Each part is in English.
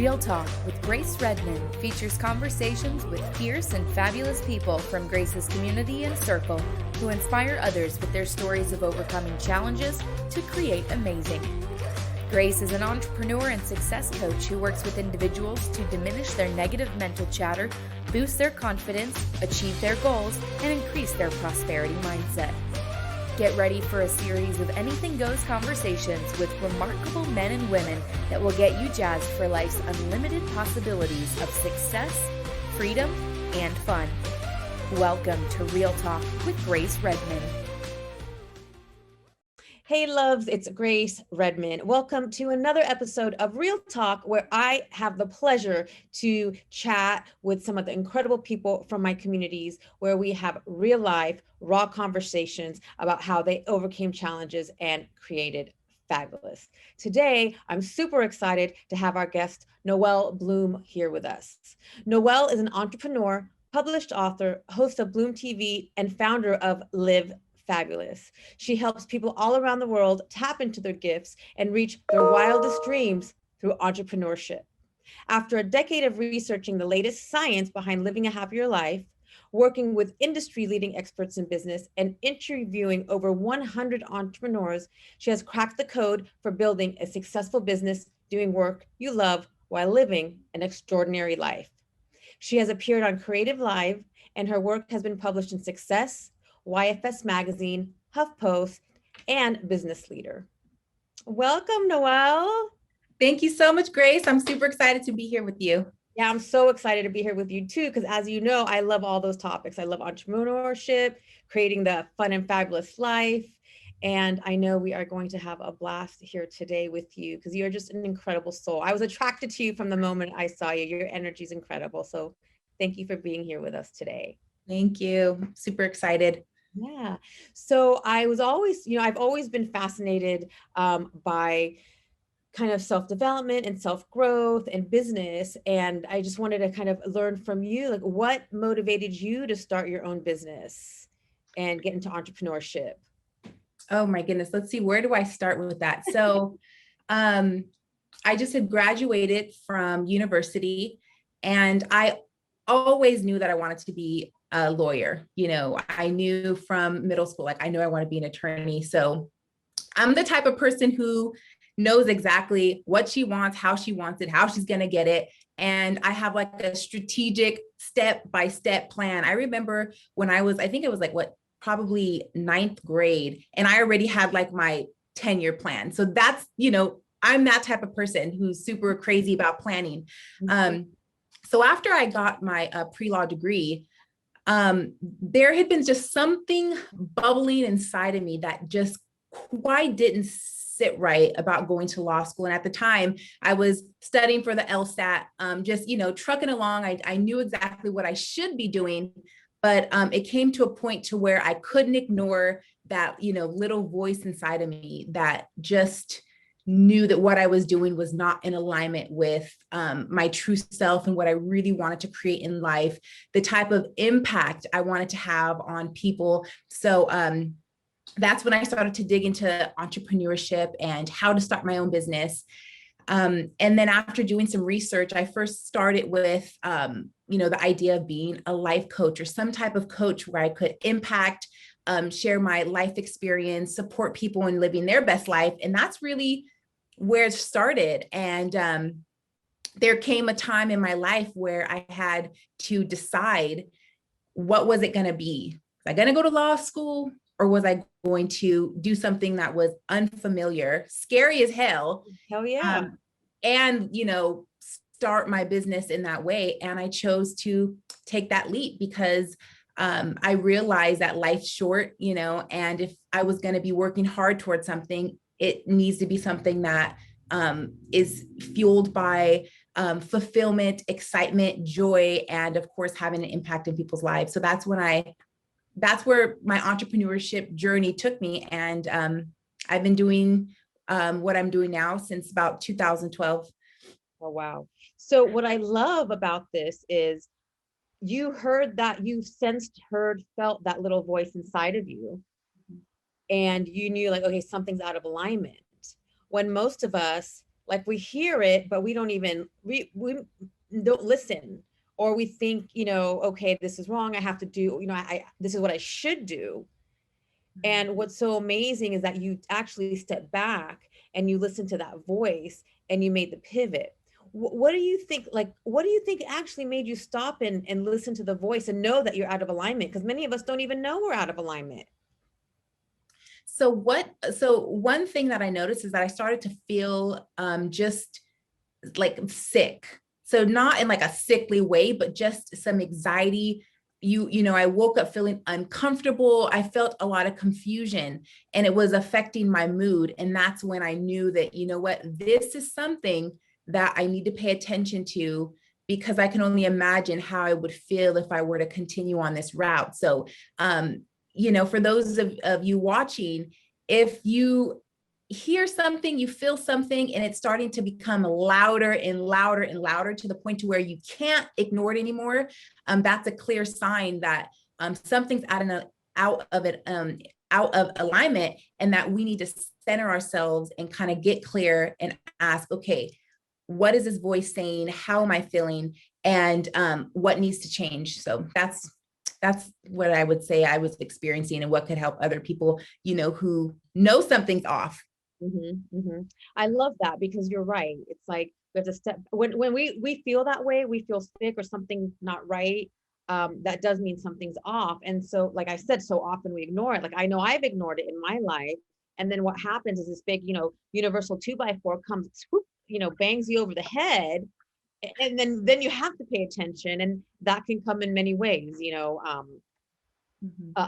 Real Talk with Grace Redman features conversations with fierce and fabulous people from Grace's community and circle who inspire others with their stories of overcoming challenges to create amazing. Grace is an entrepreneur and success coach who works with individuals to diminish their negative mental chatter, boost their confidence, achieve their goals, and increase their prosperity mindset. Get ready for a series of anything goes conversations with remarkable men and women that will get you jazzed for life's unlimited possibilities of success, freedom, and fun. Welcome to Real Talk with Grace Redman. Hey loves, it's Grace Redman. Welcome to another episode of Real Talk, where I have the pleasure to chat with some of the incredible people from my communities, where we have real life, raw conversations about how they overcame challenges and created fabulous. Today, I'm super excited to have our guest, Noelle Bloom, here with us. Noelle is an entrepreneur, published author, host of Bloom TV, and founder of Live Fabulous. She helps people all around the world tap into their gifts and reach their wildest dreams through entrepreneurship. After a decade of researching the latest science behind living a happier life, working with industry-leading experts in business, and interviewing over 100 entrepreneurs, she has cracked the code for building a successful business, doing work you love while living an extraordinary life. She has appeared on Creative Live, and her work has been published in Success, YFS Magazine, HuffPost, and Business Leader. Welcome, Noelle. Thank you so much, Grace. I'm super excited to be here with you. Yeah, I'm so excited to be here with you too, because as you know, I love all those topics. I love entrepreneurship, creating the fun and fabulous life. And I know we are going to have a blast here today with you because you're just an incredible soul. I was attracted to you from the moment I saw you. Your energy is incredible. So thank you for being here with us today. Thank you. Super excited. Yeah. So I was always, I've always been fascinated by kind of self-development and self-growth and business. And I just wanted to kind of learn from you, like what motivated you to start your own business and get into entrepreneurship? Oh my goodness. Let's see. Where do I start with that? So I just had graduated from university and I always knew that I wanted to be a lawyer. I knew from middle school, like I know I want to be an attorney. So I'm the type of person who knows exactly what she wants, how she wants it, how she's going to get it. And I have like a strategic step-by-step plan. I remember when I think it was like probably ninth grade. And I already had like my 10-year plan. So that's, I'm that type of person who's super crazy about planning. So after I got my pre-law degree, there had been just something bubbling inside of me that just quite didn't sit right about going to law school. And at the time I was studying for the LSAT, just, trucking along. I knew exactly what I should be doing, but it came to a point to where I couldn't ignore that, little voice inside of me that just knew that what I was doing was not in alignment with my true self and what I really wanted to create in life, the type of impact I wanted to have on people. So that's when I started to dig into entrepreneurship and how to start my own business. And then after doing some research, I first started with, the idea of being a life coach or some type of coach where I could impact, share my life experience, support people in living their best life. And that's really where it started. And there came a time in my life where I had to decide, what was it going to be? Was I going to go to law school, or was I going to do something that was unfamiliar, scary as hell? Hell yeah. And, start my business in that way. And I chose to take that leap because I realized that life's short, and if I was going to be working hard towards something, it needs to be something that is fueled by fulfillment, excitement, joy, and of course, having an impact in people's lives. So that's where my entrepreneurship journey took me. And I've been doing what I'm doing now since about 2012. Oh, wow. So what I love about this is you heard that, you sensed, heard, felt that little voice inside of you. And you knew like, okay, something's out of alignment. When most of us Like we hear it, but we don't even, we don't listen. Or we think, okay, this is wrong. I have to do, this is what I should do. And what's so amazing is that you actually step back and you listen to that voice and you made the pivot. What do you think, what do you think actually made you stop and listen to the voice and know that you're out of alignment? Because many of us don't even know we're out of alignment. So one thing that I noticed is that I started to feel just like sick. So not in like a sickly way, but just some anxiety. I woke up feeling uncomfortable. I felt a lot of confusion and it was affecting my mood. And that's when I knew that, this is something that I need to pay attention to, because I can only imagine how I would feel if I were to continue on this route. So, for those of you watching, if you hear something, you feel something, and it's starting to become louder and louder and louder to the point to where you can't ignore it anymore, that's a clear sign that something's out of alignment, and that we need to center ourselves and kind of get clear and ask, okay, what is this voice saying? How am I feeling? And what needs to change? So that's what I would say I was experiencing, and what could help other people, who know something's off. Mm-hmm, mm-hmm. I love that, because you're right. It's like we have to step, when we feel that way, we feel sick or something not right. That does mean something's off. And so, like I said, so often we ignore it. Like I know I've ignored it in my life. And then what happens is this big, universal 2x4 comes, swoop, bangs you over the head. And then you have to pay attention. And that can come in many ways,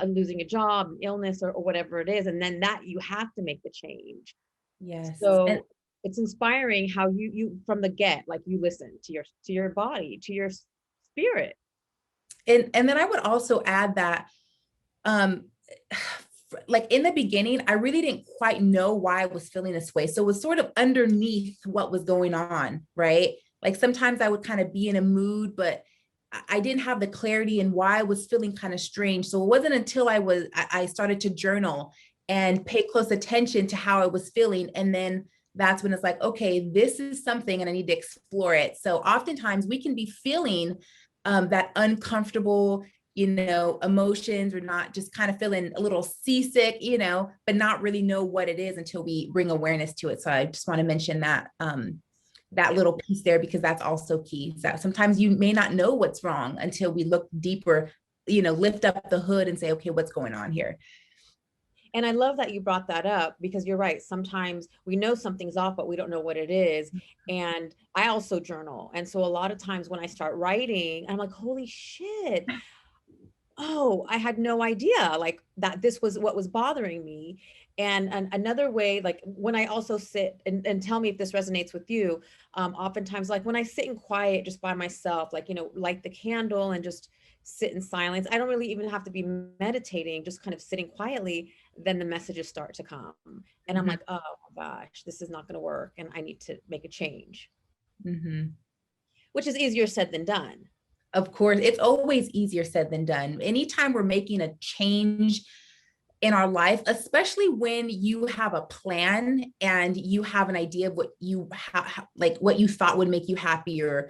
losing a job, illness, or whatever it is. And then that you have to make the change. Yes. So and it's inspiring how you from the get, like you listen to your body, to your spirit. and then I would also add that, like in the beginning, I really didn't quite know why I was feeling this way. So it was sort of underneath what was going on, right? Like sometimes I would kind of be in a mood, but I didn't have the clarity in why I was feeling kind of strange. So it wasn't until I started to journal and pay close attention to how I was feeling. And then that's when it's like, okay, this is something and I need to explore it. So oftentimes we can be feeling that uncomfortable, emotions, or not, just kind of feeling a little seasick, but not really know what it is until we bring awareness to it. So I just want to mention that, that little piece there, because that's also key. So sometimes you may not know what's wrong until we look deeper, lift up the hood and say, okay, what's going on here? And I love that you brought that up, because you're right. Sometimes we know something's off, but we don't know what it is. And I also journal. And so a lot of times when I start writing, I'm like, holy shit. Oh, I had no idea like that this was what was bothering me. And another way, like when I also sit and tell me if this resonates with you, oftentimes, like when I sit in quiet just by myself, like, light the candle and just sit in silence. I don't really even have to be meditating, just kind of sitting quietly. Then the messages start to come. And I'm like, oh my gosh, this is not going to work. And I need to make a change, which is easier said than done. Of course, it's always easier said than done. Anytime we're making a change in our life, especially when you have a plan and you have an idea of what you like what you thought would make you happy, or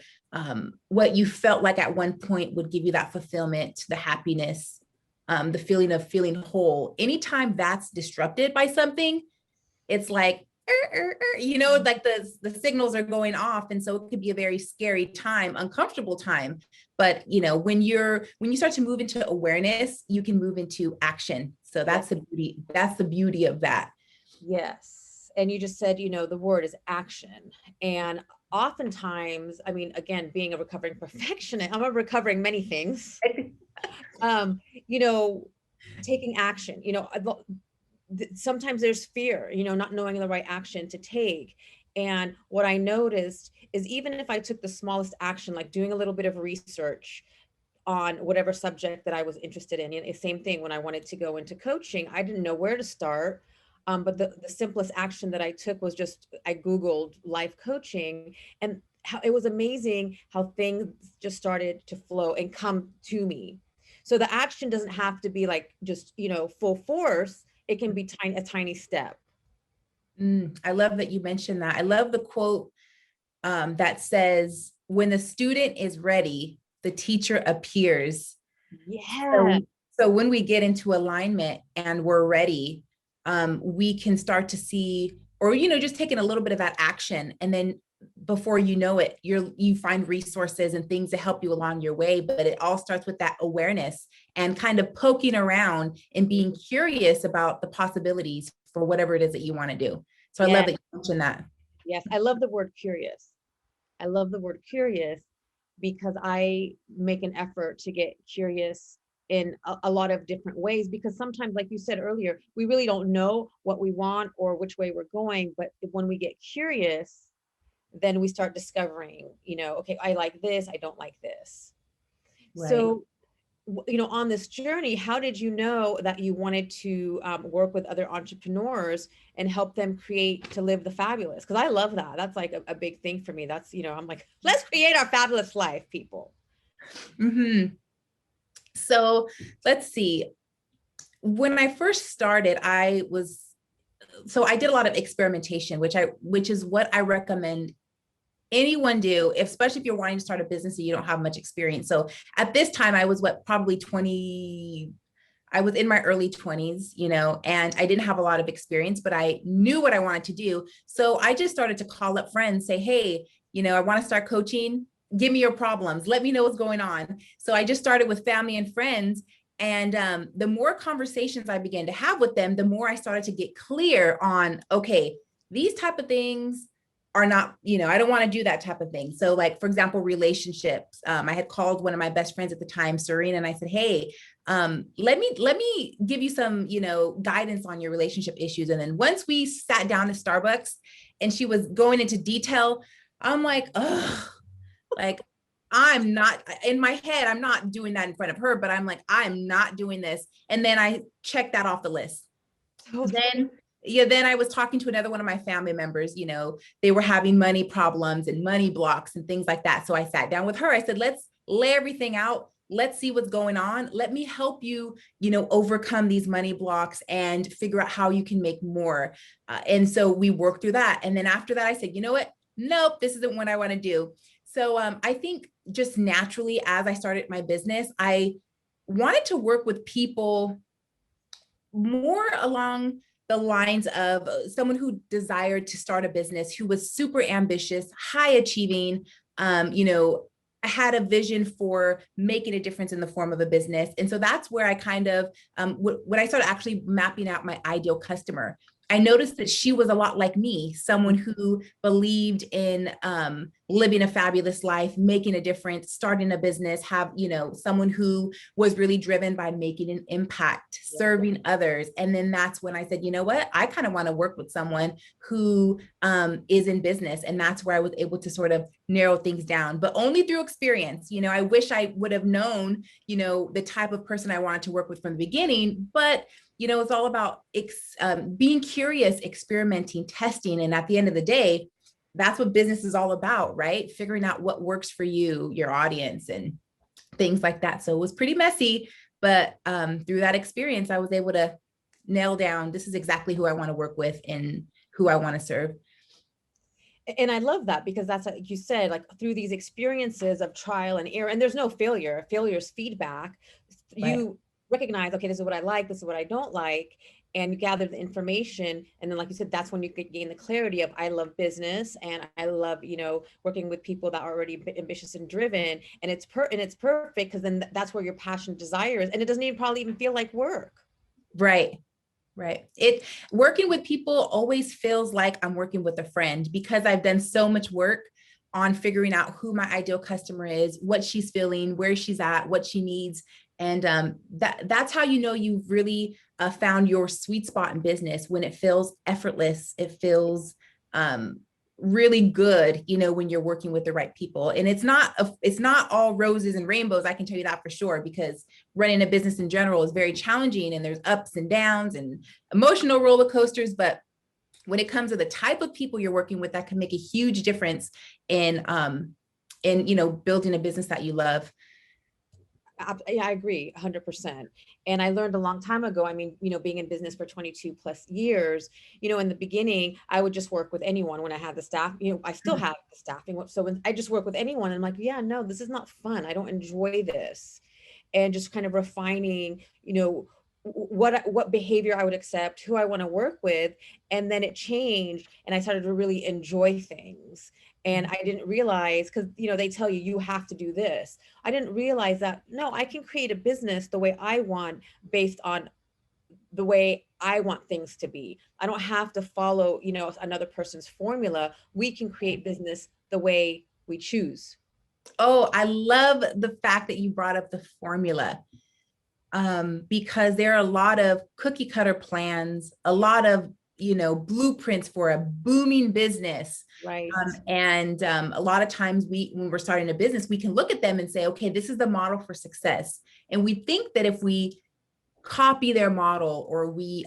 what you felt like at one point would give you that fulfillment, the happiness, the feeling of feeling whole. Anytime that's disrupted by something, it's like, like the signals are going off. And so it could be a very scary time, uncomfortable time. But, when you start to move into awareness, you can move into action. So that's the beauty of that. Yes. And you just said, the word is action. And oftentimes, I mean, again, being a recovering perfectionist, I'm a recovering many things, taking action, sometimes there's fear, not knowing the right action to take. And what I noticed is, even if I took the smallest action, like doing a little bit of research on whatever subject that I was interested in, the same thing when I wanted to go into coaching, I didn't know where to start. But the simplest action that I took was I Googled life coaching, and it was amazing how things just started to flow and come to me. So the action doesn't have to be like just, full force. It can be a tiny step. I love that you mentioned that. I love the quote that says, when the student is ready, the teacher appears. Yeah. So when we get into alignment and we're ready, we can start to see, or, just taking a little bit of that action. And then before you know it, you find resources and things to help you along your way. But it all starts with that awareness and kind of poking around and being curious about the possibilities for whatever it is that you want to do. So I love that you mentioned that. Yes. I love the word curious. I love the word curious because I make an effort to get curious in a lot of different ways, because sometimes, like you said earlier, we really don't know what we want or which way we're going. But when we get curious, then we start discovering, okay, I like this, I don't like this. Right. So, on this journey, how did you know that you wanted to work with other entrepreneurs and help them to live the fabulous? Because I love that. That's like a big thing for me. That's, I'm like, let's create our fabulous life, people. Mm-hmm. So let's see. When I first started, I did a lot of experimentation, which is what I recommend anyone do, especially if you're wanting to start a business and you don't have much experience. So at this time, I was probably 20. I was in my early 20s, and I didn't have a lot of experience, but I knew what I wanted to do. So I just started to call up friends, say, hey, I want to start coaching. Give me your problems. Let me know what's going on. So I just started with family and friends. And the more conversations I began to have with them, the more I started to get clear on, okay, these type of things are not, I don't want to do that type of thing. So like, for example, relationships. I had called one of my best friends at the time, Serena, and I said, hey, let me give you some, guidance on your relationship issues. And then once we sat down at Starbucks and she was going into detail, I'm like, oh, like, I'm not in my head. I'm not doing that in front of her, but I'm like, I'm not doing this. And then I checked that off the list. Then I was talking to another one of my family members, they were having money problems and money blocks and things like that. So I sat down with her. I said, let's lay everything out. Let's see what's going on. Let me help you, overcome these money blocks and figure out how you can make more. And so we worked through that. And then after that, I said, you know what? Nope, this isn't what I want to do. So I think just naturally, as I started my business, I wanted to work with people more along the lines of someone who desired to start a business, who was super ambitious, high achieving, had a vision for making a difference in the form of a business. And so that's where I kind of, when I started actually mapping out my ideal customer, I noticed that she was a lot like me, someone who believed in living a fabulous life, making a difference, starting a business, someone who was really driven by making an impact, serving others. And then that's when I said, you know what, I kind of want to work with someone who is in business. And that's where I was able to sort of narrow things down, but only through experience. I wish I would have known, the type of person I wanted to work with from the beginning, but it's all about being curious, experimenting, testing. And at the end of the day, that's what business is all about, right? Figuring out what works for you, your audience, and things like that. So it was pretty messy, but through that experience, I was able to nail down, this is exactly who I want to work with and who I want to serve. And I love that, because that's like you said, like through these experiences of trial and error, and there's no failure. Failure is feedback. You recognize, okay, this is what I like, this is what I don't like, and you gather the information. And then, like you said, that's when you could gain the clarity of, I love business and I love, working with people that are already ambitious and driven. And it's perfect, because then that's where your passion, desire is, and it doesn't even probably even feel like work. Right. Working with people always feels like I'm working with a friend, because I've done so much work on figuring out who my ideal customer is, what she's feeling, where she's at, what she needs. And that's how you've really found your sweet spot in business, when it feels effortless. It feels really good, when you're working with the right people. And it's not all roses and rainbows. I can tell you that for sure, because running a business in general is very challenging, and there's ups and downs and emotional roller coasters. But when it comes to the type of people you're working with, that can make a huge difference in building a business that you love. Yeah, I agree 100%. And I learned a long time ago, I mean, being in business for 22 plus years, in the beginning, I would just work with anyone when I had the staff, I still have the staffing. So when I just work with anyone, I'm like, yeah, no, this is not fun. I don't enjoy this. And just kind of refining, what behavior I would accept, who I want to work with. And then it changed and I started to really enjoy things. And I didn't realize, because they tell you have to do this. I didn't realize that no, I can create a business the way I want, based on the way I want things to be. I don't have to follow, another person's formula. We can create business the way we choose. Oh, I love the fact that you brought up the formula, because there are a lot of cookie cutter plans, a lot of, blueprints for a booming business. Right. And a lot of times when we're starting a business, we can look at them and say, okay, this is the model for success. And we think that if we copy their model, or we,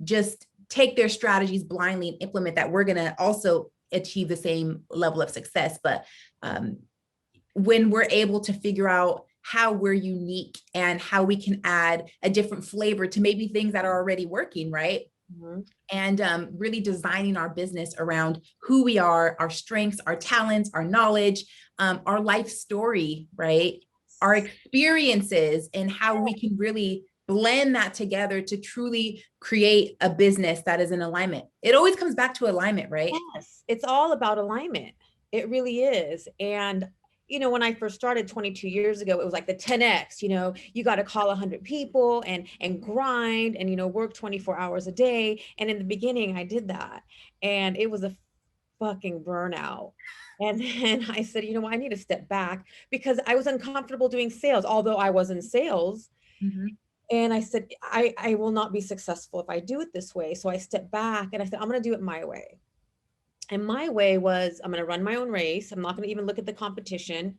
just take their strategies blindly and implement that, we're going to also achieve the same level of success. But when we're able to figure out how we're unique and how we can add a different flavor to maybe things that are already working, right? Mm-hmm. And really designing our business around who we are, our strengths, our talents, our knowledge, our life story, right? Our experiences, and how we can really blend that together to truly create a business that is in alignment. It always comes back to alignment, right? Yes, it's all about alignment. It really is. And when I first started 22 years ago, it was like the 10X, you got to call 100 people and grind and, work 24 hours a day. And in the beginning, I did that. And it was a fucking burnout. And then I said, I need to step back, because I was uncomfortable doing sales, although I was in sales. Mm-hmm. And I said, I will not be successful if I do it this way. So I stepped back and I said, I'm going to do it my way. And my way was, I'm going to run my own race. I'm not going to even look at the competition.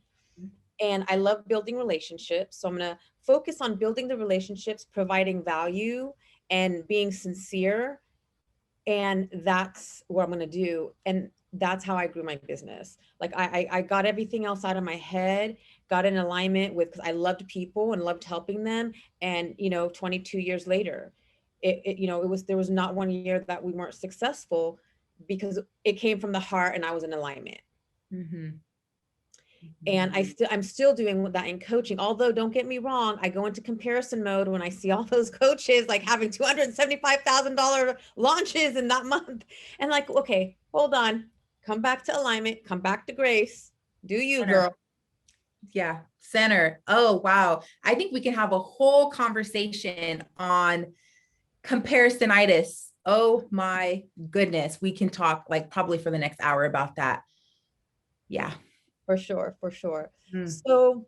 And I love building relationships. So I'm going to focus on building the relationships, providing value, and being sincere. And that's what I'm going to do. And that's how I grew my business. Like I got everything else out of my head, got in alignment with, because I loved people and loved helping them. And, 22 years later, there was not one year that we weren't successful, because it came from the heart and I was in alignment. Mm-hmm. And I'm still doing that in coaching. Although, don't get me wrong, I go into comparison mode when I see all those coaches like having $275,000 launches in that month. And like, okay, hold on, come back to alignment, come back to Grace. Do you, center. Girl? Yeah. Center. Oh, wow. I think we can have a whole conversation on comparisonitis. Oh my goodness. We can talk like probably for the next hour about that. Yeah. For sure. So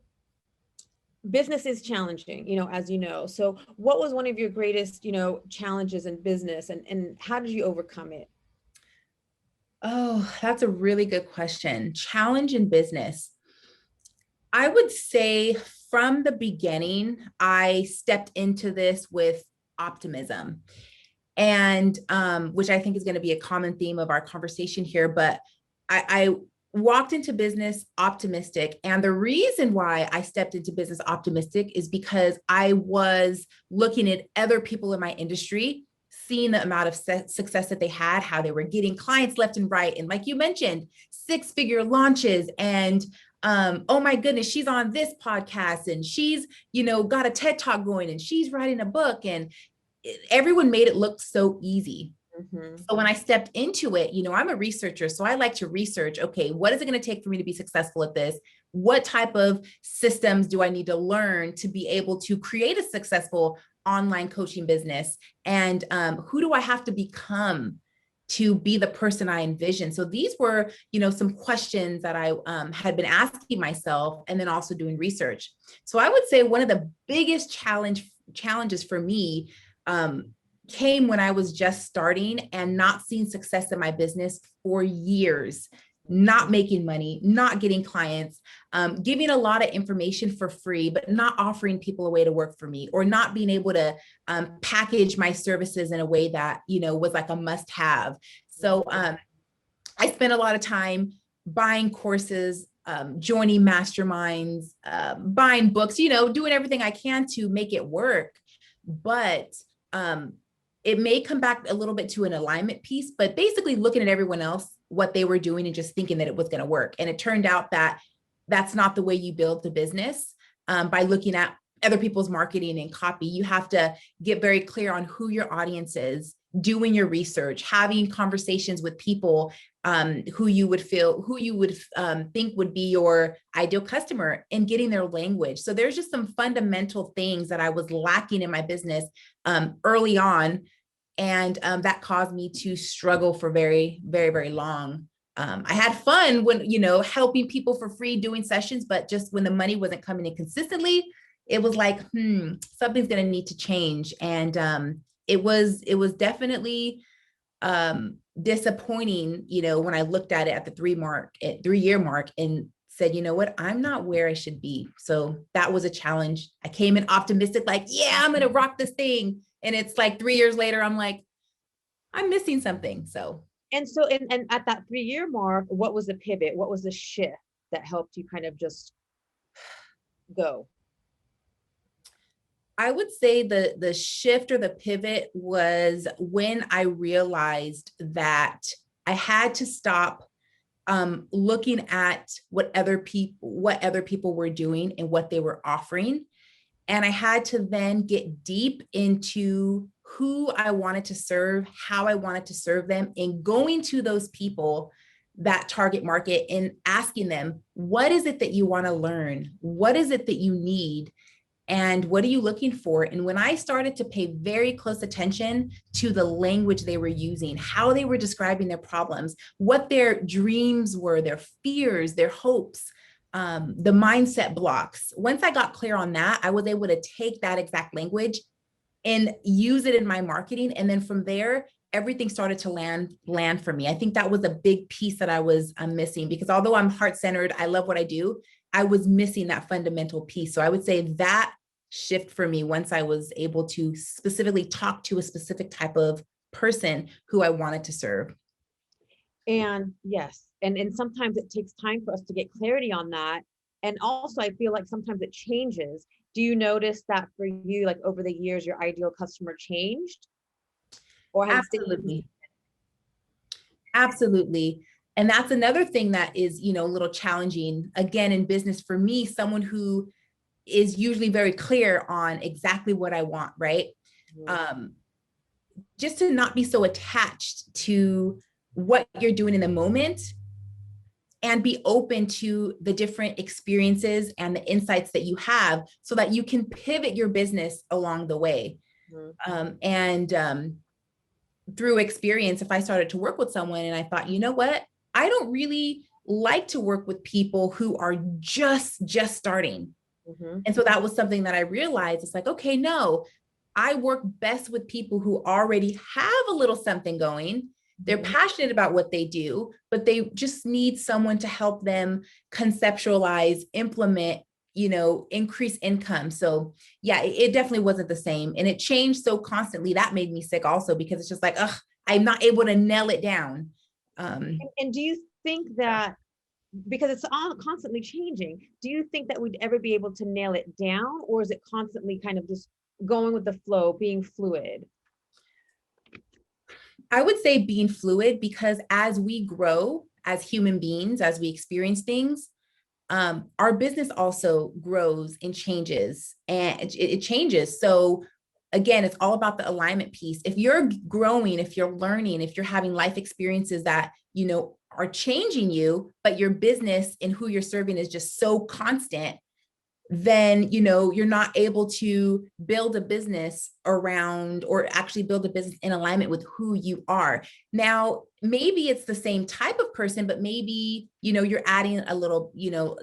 business is challenging, as you know. So what was one of your greatest, challenges in business, and how did you overcome it? Oh, that's a really good question. Challenge in business. I would say from the beginning, I stepped into this with optimism, and which I think is going to be a common theme of our conversation here. But I walked into business optimistic. And the reason why I stepped into business optimistic is because I was looking at other people in my industry, seeing the amount of success that they had, how they were getting clients left and right. And like you mentioned, 6-figure launches, and oh my goodness, she's on this podcast, and she's, got a TED Talk going, and she's writing a book, and everyone made it look so easy. Mm-hmm. So when I stepped into it, I'm a researcher, so I like to research, okay, what is it going to take for me to be successful at this? What type of systems do I need to learn to be able to create a successful online coaching business? And who do I have to become to be the person I envision? So these were, some questions that I had been asking myself, and then also doing research. So I would say one of the biggest challenges for me came when I was just starting and not seeing success in my business for years, not making money, not getting clients, giving a lot of information for free, but not offering people a way to work for me, or not being able to package my services in a way that, was like a must-have. So I spent a lot of time buying courses, joining masterminds, buying books, doing everything I can to make it work. But it may come back a little bit to an alignment piece, but basically looking at everyone else, what they were doing and just thinking that it was going to work. And it turned out that that's not the way you build the business. By looking at other people's marketing and copy, you have to get very clear on who your audience is, doing your research, having conversations with people who you would think would be your ideal customer, and getting their language. So there's just some fundamental things that I was lacking in my business early on. And that caused me to struggle for very, very, very long. I had fun when, helping people for free, doing sessions, but just when the money wasn't coming in consistently, it was like, something's going to need to change. And it was definitely disappointing, when I looked at it at the 3-year mark and said, you know what, I'm not where I should be. So that was a challenge. I came in optimistic, like, yeah, I'm going to rock this thing. And it's like 3 years later, I'm like, I'm missing something. And at that 3-year mark, what was the pivot? What was the shift that helped you kind of just go? I would say the shift or the pivot was when I realized that I had to stop looking at what other people were doing and what they were offering. And I had to then get deep into who I wanted to serve, how I wanted to serve them, and going to those people, that target market, and asking them, what is it that you want to learn? What is it that you need? And what are you looking for? And when I started to pay very close attention to the language they were using, how they were describing their problems, what their dreams were, their fears, their hopes, the mindset blocks. Once I got clear on that, I was able to take that exact language and use it in my marketing. And then from there, everything started to land for me. I think that was a big piece that I was missing, because although I'm heart-centered, I love what I do, I was missing that fundamental piece. So I would say that shift for me once I was able to specifically talk to a specific type of person who I wanted to serve. And yes, and sometimes it takes time for us to get clarity on that. And also, I feel like sometimes it changes. Do you notice that for you, like over the years, your ideal customer changed? Or has Absolutely. Absolutely. And that's another thing that is, a little challenging, again, in business for me, someone who is usually very clear on exactly what I want, right? Mm-hmm. Just to not be so attached to what you're doing in the moment, and be open to the different experiences and the insights that you have, so that you can pivot your business along the way. Mm-hmm. Through experience, if I started to work with someone and I thought, you know what, I don't really like to work with people who are just starting. Mm-hmm. And so that was something that I realized. It's like, okay, no, I work best with people who already have a little something going. They're passionate about what they do, but they just need someone to help them conceptualize, implement, increase income. So yeah, it definitely wasn't the same. And it changed so constantly. That made me sick also, because it's just like, I'm not able to nail it down. And do you think that, because it's all constantly changing, do you think that we'd ever be able to nail it down? Or is it constantly kind of just going with the flow, being fluid? I would say being fluid, because as we grow as human beings, as we experience things, our business also grows and changes, and it changes. So again, it's all about the alignment piece. If you're growing, if you're learning, if you're having life experiences that, are changing you, but your business and who you're serving is just so constant, then, you're not able to build a business around, or actually build a business in alignment with who you are. Now, maybe it's the same type of person, but maybe, you're adding a little,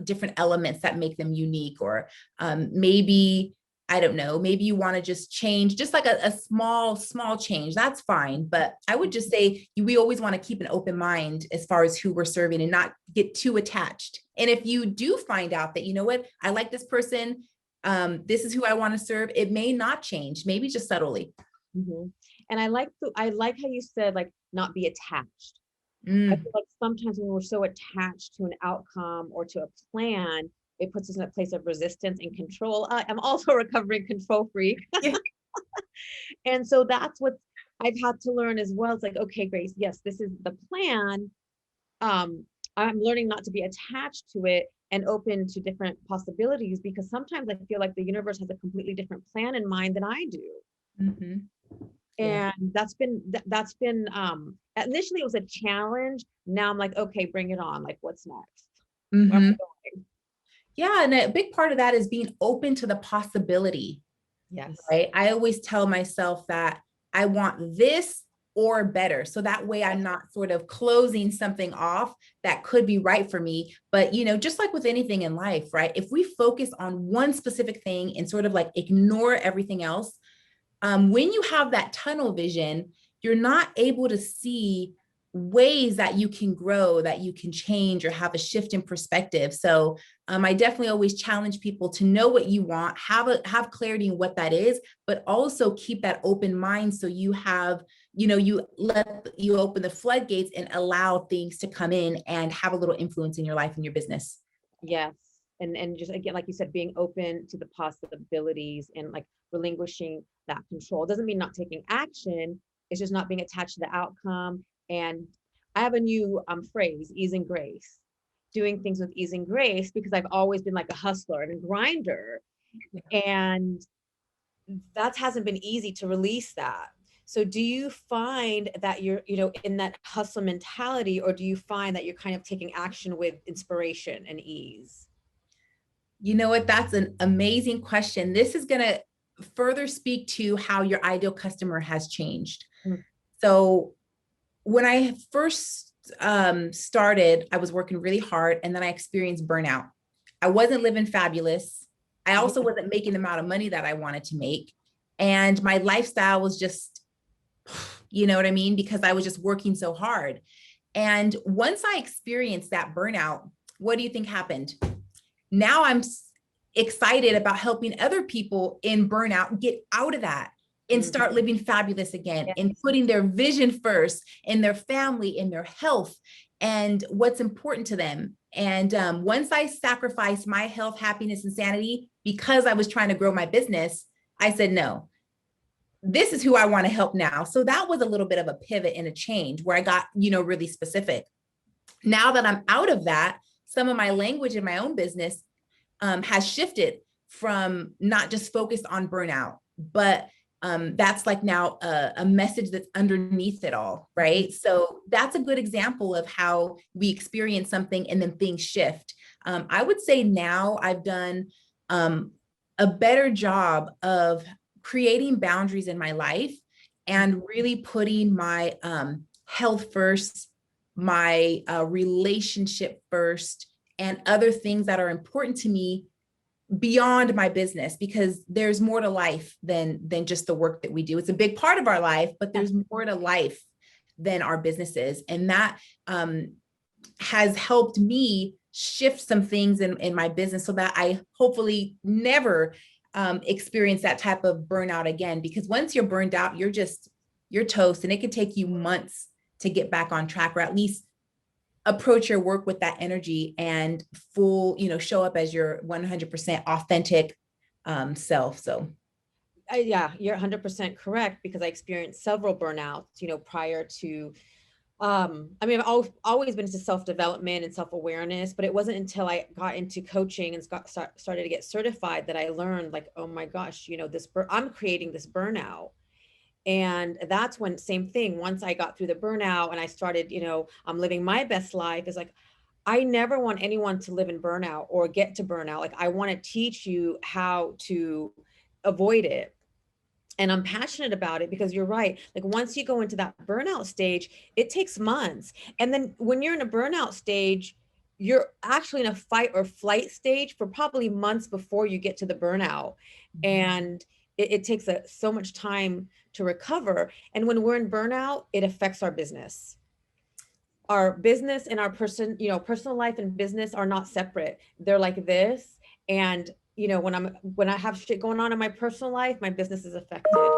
different elements that make them unique, or maybe, I don't know, maybe you want to just change, just like a small change. That's fine. But I would just say we always want to keep an open mind as far as who we're serving, and not get too attached. And if you do find out that, you know what, I like this person, this is who I want to serve, it may not change, maybe just subtly. Mm-hmm. And I like how you said, like, not be attached. I Mm. feel like sometimes when we're so attached to an outcome or to a plan, it puts us in a place of resistance and control. I'm also a recovering control freak. Yeah. And so that's what I've had to learn as well. It's like, okay, Grace, yes, this is the plan. I'm learning not to be attached to it and open to different possibilities, because sometimes I feel like the universe has a completely different plan in mind than I do. Mhm. Yeah. And that's been initially it was a challenge. Now I'm like, okay, bring it on. Like, what's next? Where am Mhm. I going? Yeah, and a big part of that is being open to the possibility, Yes. right? I always tell myself that I want this or better. So that way I'm not sort of closing something off that could be right for me. But, just like with anything in life, right? If we focus on one specific thing and sort of like ignore everything else, when you have that tunnel vision, you're not able to see ways that you can grow, that you can change or have a shift in perspective. So I definitely always challenge people to know what you want, have clarity in what that is, but also keep that open mind. So you have, you open the floodgates and allow things to come in and have a little influence in your life and your business. Yes. And just again, like you said, being open to the possibilities and like relinquishing that control doesn't mean not taking action. It's just not being attached to the outcome. And I have a new phrase, ease and grace. Doing things with ease and grace, because I've always been like a hustler and a grinder. And that hasn't been easy to release that. So do you find that you're, in that hustle mentality, or do you find that you're kind of taking action with inspiration and ease? You know what? That's an amazing question. This is going to further speak to how your ideal customer has changed. Mm. So, when I first started, I was working really hard and then I experienced burnout. I wasn't living fabulous. I also wasn't making the amount of money that I wanted to make. And my lifestyle was just, you know what I mean? Because I was just working so hard. And once I experienced that burnout, what do you think happened? Now I'm excited about helping other people in burnout get out of that and start living fabulous again, Yes. and putting their vision first in their family, in their health, and what's important to them. And once I sacrificed my health, happiness, and sanity because I was trying to grow my business, I said, no, this is who I want to help now. So that was a little bit of a pivot and a change where I got, really specific. Now that I'm out of that, some of my language in my own business has shifted from not just focused on burnout, but that's like now a message that's underneath it all, right? So that's a good example of how we experience something and then things shift. I would say now I've done a better job of creating boundaries in my life and really putting my health first, my relationship first, and other things that are important to me beyond my business, because there's more to life than just the work that we do. It's a big part of our life, but there's more to life than our businesses. And that has helped me shift some things in my business so that I hopefully never experience that type of burnout again. Because once you're burned out, you're toast, and it can take you months to get back on track, or at least approach your work with that energy and full, show up as your 100% authentic self. So Yeah, you're 100% correct, because I experienced several burnouts, prior to, I've always been into self-development and self-awareness, but it wasn't until I got into coaching and started to get certified that I learned, like, oh my gosh, I'm creating this burnout. And that's when, same thing, once I got through the burnout and I started, I'm living my best life, is like, I never want anyone to live in burnout or get to burnout. Like, I want to teach you how to avoid it. And I'm passionate about it, because you're right. Like, once you go into that burnout stage, it takes months. And then when you're in a burnout stage, you're actually in a fight or flight stage for probably months before you get to the burnout. And it takes so much time to recover. And when we're in burnout, it affects our business. Our business and our personal life and business are not separate. They're like this. And when I have shit going on in my personal life, my business is affected.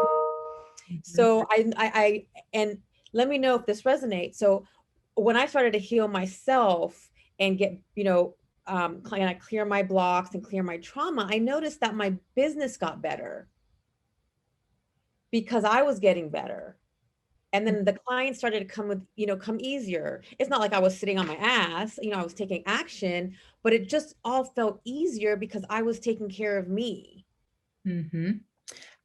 So I and let me know if this resonates. So when I started to heal myself and get, kind of clear my blocks and clear my trauma, I noticed that my business got better because I was getting better. And then the clients started to come with, come easier. It's not like I was sitting on my ass, I was taking action, but it just all felt easier because I was taking care of me. Mm-hmm.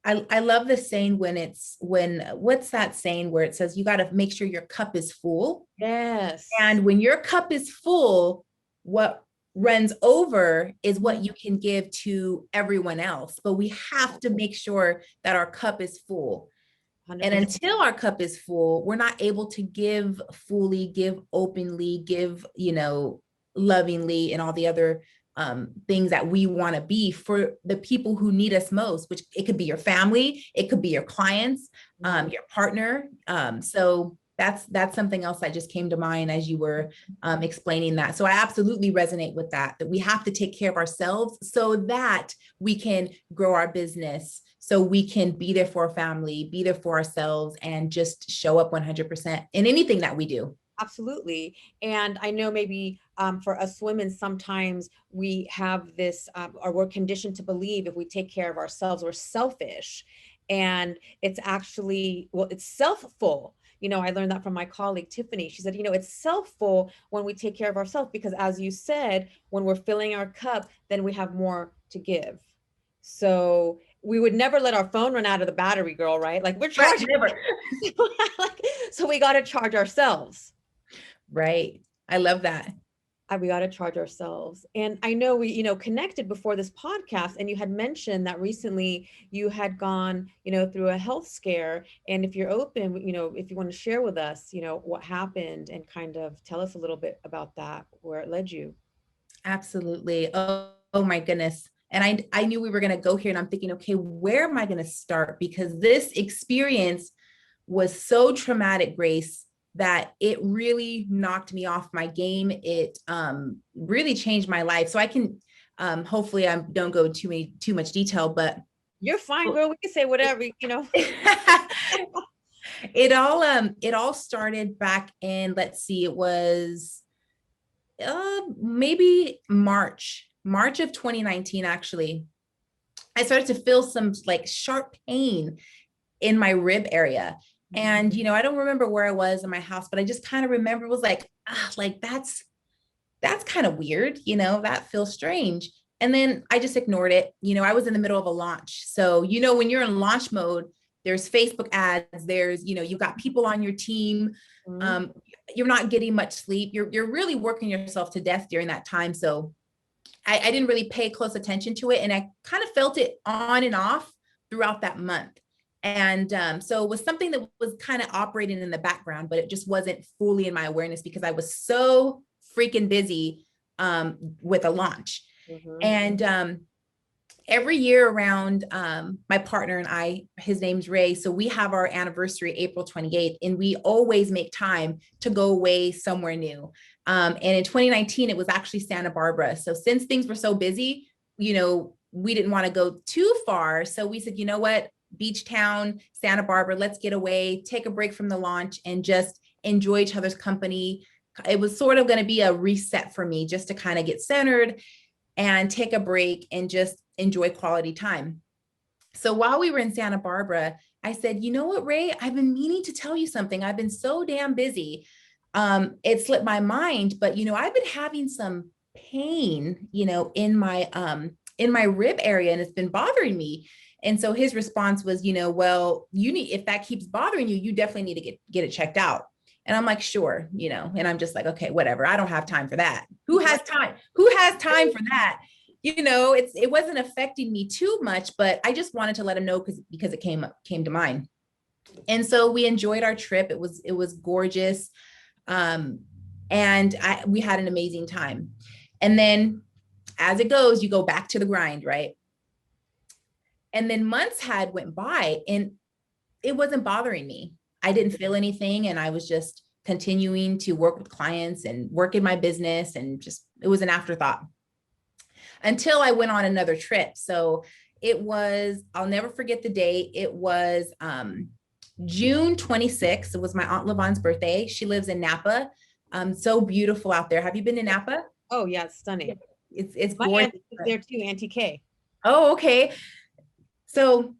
I love the saying what's that saying where it says you got to make sure your cup is full. Yes. And when your cup is full, what runs over is what you can give to everyone else. But we have to make sure that our cup is full. 100%. And until our cup is full, we're not able to give fully, give openly, give, lovingly, and all the other things that we want to be for the people who need us most, which it could be your family, it could be your clients, your partner. So that's something else that just came to mind as you were explaining that. So I absolutely resonate with that we have to take care of ourselves so that we can grow our business, so we can be there for our family, be there for ourselves, and just show up 100% in anything that we do. Absolutely. And I know maybe for us women, sometimes we have this, or we're conditioned to believe if we take care of ourselves, we're selfish. And it's actually, well, it's self-full. I learned that from my colleague, Tiffany. She said, it's self-full when we take care of ourselves, because as you said, when we're filling our cup, then we have more to give. So we would never let our phone run out of the battery, girl, right? Like we're charging. Never. So we got to charge ourselves. Right. I love that. We got to charge ourselves. And I know we, connected before this podcast, and you had mentioned that recently you had gone, through a health scare. And if you're open, if you want to share with us, what happened and kind of tell us a little bit about that, where it led you. Absolutely. Oh my goodness. And I knew we were going to go here, and I'm thinking, okay, where am I going to start? Because this experience was so traumatic, Grace, that it really knocked me off my game. It really changed my life. So I can, hopefully I don't go too much detail, but you're fine, girl. We can say whatever, It all started back in, let's see, it was maybe March of 2019, actually. I started to feel some like sharp pain in my rib area. And, I don't remember where I was in my house, but I just kind of remember it was like, that's kind of weird. That feels strange. And then I just ignored it. I was in the middle of a launch. So, when you're in launch mode, there's Facebook ads, there's, you've got people on your team. You're not getting much sleep. You're really working yourself to death during that time. So I didn't really pay close attention to it. And I kind of felt it on and off throughout that month. And so it was something that was kind of operating in the background, but it just wasn't fully in my awareness because I was so freaking busy with a launch. And every year around, my partner and I, his name's Ray. So we have our anniversary, April 28th, and we always make time to go away somewhere new. And in 2019, it was actually Santa Barbara. So since things were so busy, we didn't want to go too far. So we said, you know what? Beach town, Santa Barbara, let's get away, take a break from the launch and just enjoy each other's company. It was sort of going to be a reset for me just to kind of get centered and take a break and just enjoy quality time. So while we were in Santa Barbara, I said, you know what, Ray, I've been meaning to tell you something. I've been so damn busy. It slipped my mind, but I've been having some pain, in my rib area, and it's been bothering me. And so his response was, well, if that keeps bothering you, you definitely need to get it checked out. And I'm like, sure, and I'm just like, okay, whatever. I don't have time for that. Who has time? Who has time for that? It wasn't affecting me too much, but I just wanted to let him know because it came to mind. And so we enjoyed our trip. It was gorgeous. And we had an amazing time. And then as it goes, you go back to the grind, right? And then months went by and it wasn't bothering me. I didn't feel anything. And I was just continuing to work with clients and work in my business. And it was an afterthought until I went on another trip. So I'll never forget the day. It was June 26th. It was my Aunt Lavon's birthday. She lives in Napa. So beautiful out there. Have you been to Napa? Oh yeah, it's stunning. It's My gorgeous. aunt is there too, Auntie Kay. Oh, okay. So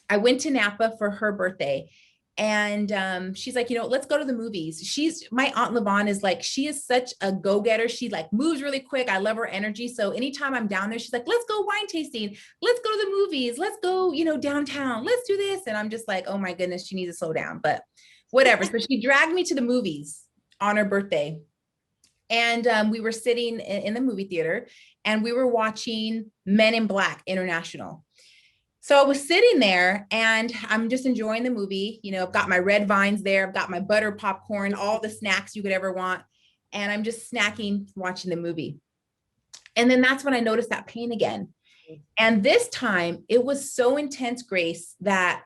I went to Napa for her birthday, and she's like, let's go to the movies. My Aunt Levon is like, she is such a go-getter. She like moves really quick. I love her energy. So anytime I'm down there, she's like, let's go wine tasting. Let's go to the movies. Let's go, downtown. Let's do this. And I'm just like, oh my goodness, she needs to slow down, but whatever. So she dragged me to the movies on her birthday. And we were sitting in the movie theater, and we were watching Men in Black International. So I was sitting there, and I'm just enjoying the movie. I've got my red vines there. I've got my butter popcorn, all the snacks you could ever want. And I'm just snacking, watching the movie. And then that's when I noticed that pain again. And this time it was so intense, Grace, that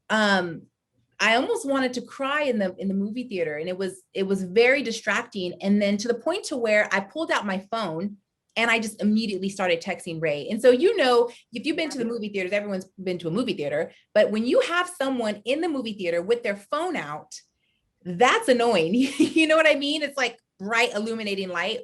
I almost wanted to cry in the movie theater, and it was very distracting. And then to the point to where I pulled out my phone and I just immediately started texting Ray. And so, if you've been to the movie theaters, everyone's been to a movie theater, but when you have someone in the movie theater with their phone out, that's annoying. You know what I mean? It's like bright illuminating light.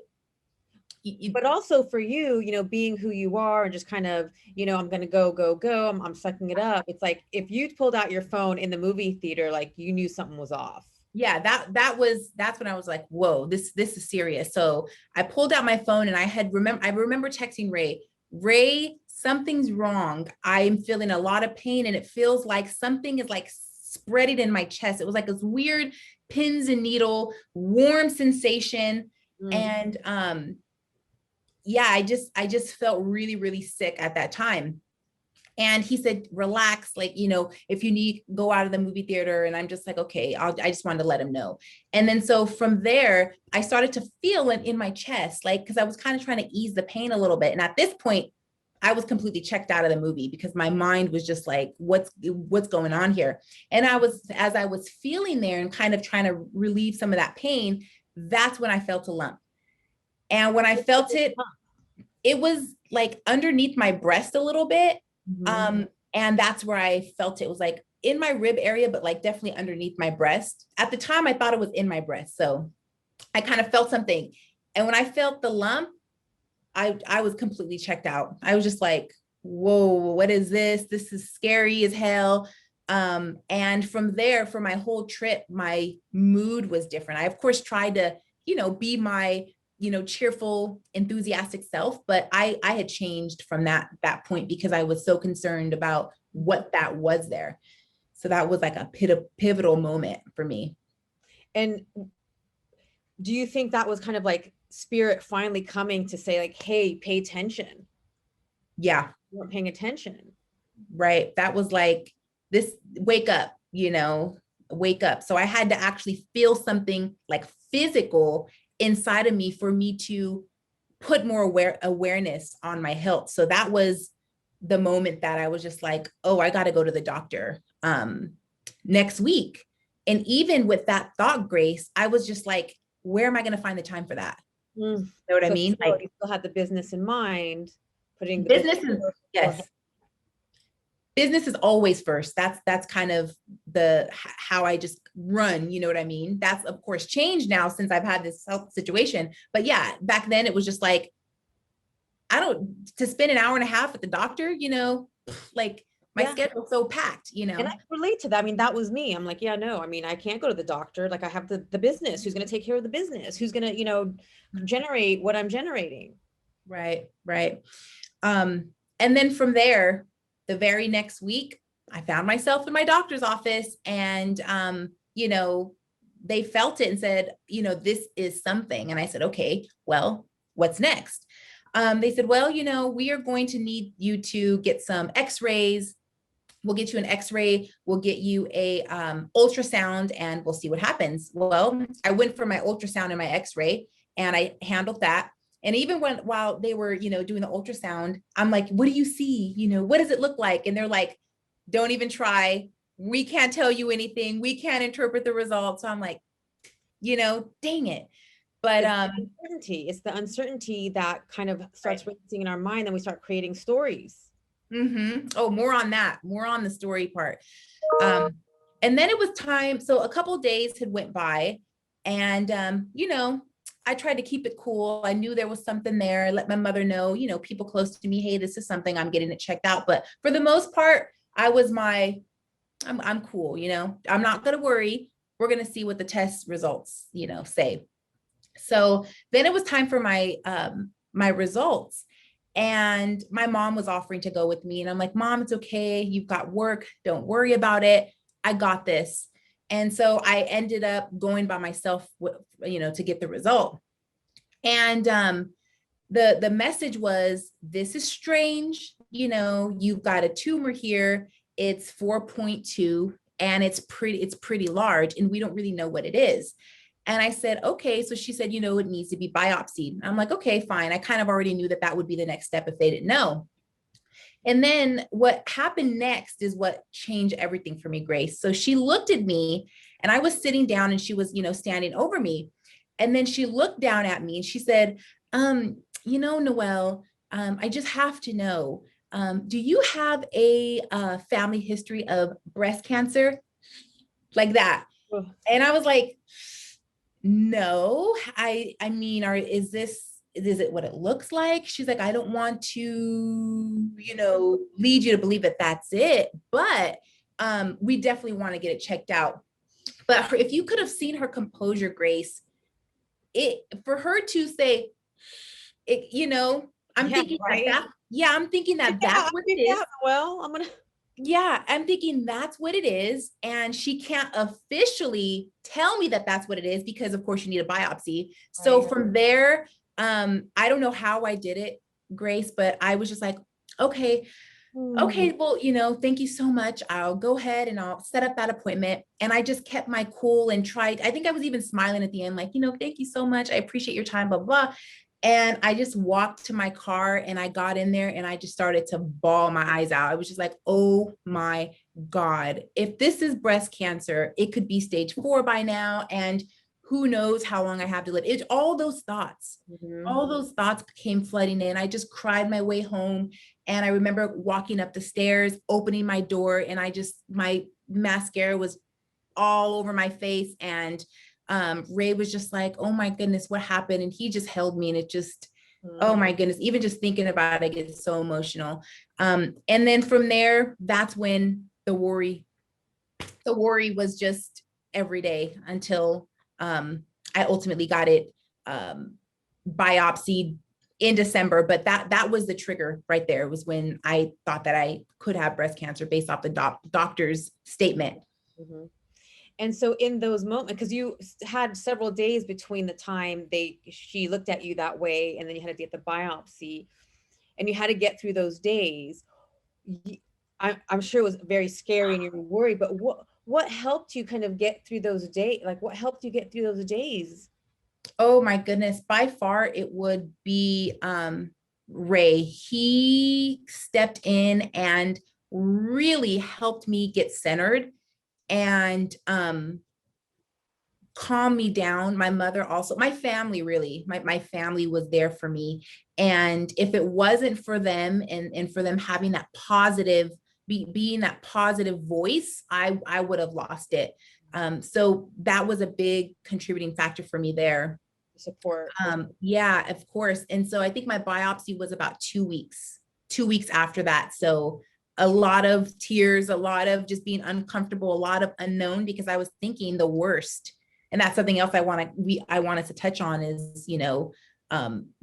But also for you, being who you are and just kind of, I'm going to go, I'm sucking it up. It's like, if you pulled out your phone in the movie theater, like you knew something was off. Yeah, that's when I was like, whoa, this is serious. So I pulled out my phone, and I remember texting Ray, something's wrong. I'm feeling a lot of pain, and it feels like something is like spreading in my chest. It was like this weird pins and needle, warm sensation. And yeah, I just felt really, really sick at that time. And he said, relax, like, if you need, go out of the movie theater. And I'm just like, okay, I just wanted to let him know. And then, so from there, I started to feel it in my chest, like, cause I was kind of trying to ease the pain a little bit. And at this point, I was completely checked out of the movie because my mind was just like, what's going on here? And as I was feeling there and kind of trying to relieve some of that pain, that's when I felt a lump. And when I felt it, it was like underneath my breast a little bit. And that's where I felt it was like in my rib area, but like definitely underneath my breast. At the time, I thought it was in my breast. So I kind of felt something. And when I felt the lump, I was completely checked out. I was just like, whoa, what is this? This is scary as hell. And from there, for my whole trip, my mood was different. I, of course, tried to, be my cheerful, enthusiastic self, but I had changed from that point because I was so concerned about what that was there. So that was like a pivotal moment for me. And do you think that was kind of like spirit finally coming to say like, hey, pay attention? Yeah. You weren't paying attention. Right. That was like this, wake up, wake up. So I had to actually feel something like physical inside of me for me to put more awareness on my health. So that was the moment that I was just like, oh, I got to go to the doctor next week. And even with that thought, Grace, I was just like, where am I going to find the time for that? You know what I mean? Like, you still had the business in mind, putting the business is, yes. Business is always first. That's kind of how I just run, you know what I mean? That's of course changed now since I've had this health situation. But yeah, back then it was just like, to spend an hour and a half at the doctor, like my schedule's so packed, And I relate to that. I mean, that was me. I'm like, yeah, no, I mean, I can't go to the doctor. Like I have the business. Who's going to take care of the business? Who's going to, generate what I'm generating? Right. And then from there, the very next week, I found myself in my doctor's office, and, they felt it and said, this is something. And I said, okay, well, what's next? They said, well, we are going to need you to get some x-rays. We'll get you an x-ray. We'll get you a ultrasound, and we'll see what happens. Well, I went for my ultrasound and my x-ray, and I handled that. And even while they were, doing the ultrasound, I'm like, what do you see? What does it look like? And they're like, don't even try. We can't tell you anything. We can't interpret the results. So I'm like, dang it. But it's the uncertainty that kind of starts racing in our mind, and we start creating stories. Oh, more on the story part. And then it was time. So a couple of days had went by, And, I tried to keep it cool. I knew there was something there. Let my mother know, people close to me, hey, this is something, I'm getting it checked out. But for the most part, I'm cool, I'm not going to worry. We're going to see what the test results, say. So then it was time for my results. And my mom was offering to go with me. And I'm like, Mom, it's okay. You've got work. Don't worry about it. I got this. And so I ended up going by myself, to get the result. And the message was, this is strange. You've got a tumor here. It's 4.2 and it's pretty large, and we don't really know what it is. And I said, okay. So she said, it needs to be biopsied. I'm like, okay, fine. I kind of already knew that would be the next step if they didn't know. And then what happened next is what changed everything for me, Grace. So she looked at me, and I was sitting down, and she was, standing over me. And then she looked down at me and she said, Noelle, I just have to know, do you have a family history of breast cancer? Like that. Oh. And I was like, no, I mean, is it what it looks like? She's like, I don't want to, lead you to believe that that's it, but we definitely want to get it checked out. But if you could have seen her composure, Grace, for her to say, I'm thinking right? I'm thinking that's what it is. Well, I'm thinking that's what it is. And she can't officially tell me that that's what it is, because of course you need a biopsy. So from there, I don't know how I did it, Grace, but I was just like, okay, well, thank you so much. I'll go ahead and I'll set up that appointment. And I just kept my cool and tried. I think I was even smiling at the end, like, thank you so much. I appreciate your time, blah, blah. And I just walked to my car and I got in there and I just started to bawl my eyes out. I was just like, oh my God, if this is breast cancer, it could be stage 4 by now. And who knows how long I have to live. It's all those thoughts, all those thoughts came flooding in. I just cried my way home. And I remember walking up the stairs, opening my door, and my mascara was all over my face. And Ray was just like, oh my goodness, what happened? And he just held me, and it just, oh my goodness, even just thinking about it, I get so emotional. And then from there, that's when the worry was just every day until I ultimately got it biopsied in December. But that was the trigger right there. It was when I thought that I could have breast cancer based off the doctor's statement. Mm-hmm. And so in those moments, because you had several days between the time she looked at you that way, and then you had to get the biopsy, and you had to get through those days. I'm sure it was very scary and you were worried, but what helped you kind of get through those days? Like, what helped you get through those days? Oh my goodness. By far it would be Ray. He stepped in and really helped me get centered and calm me down. My mother also, my family really, my family was there for me. And if it wasn't for them and for them having that positive, being that positive voice, I would have lost it. So that was a big contributing factor for me there. Support. Yeah, of course. And so I think my biopsy was about 2 weeks after that. So a lot of tears, a lot of just being uncomfortable, a lot of unknown, because I was thinking the worst. And that's something else I wanted to touch on is,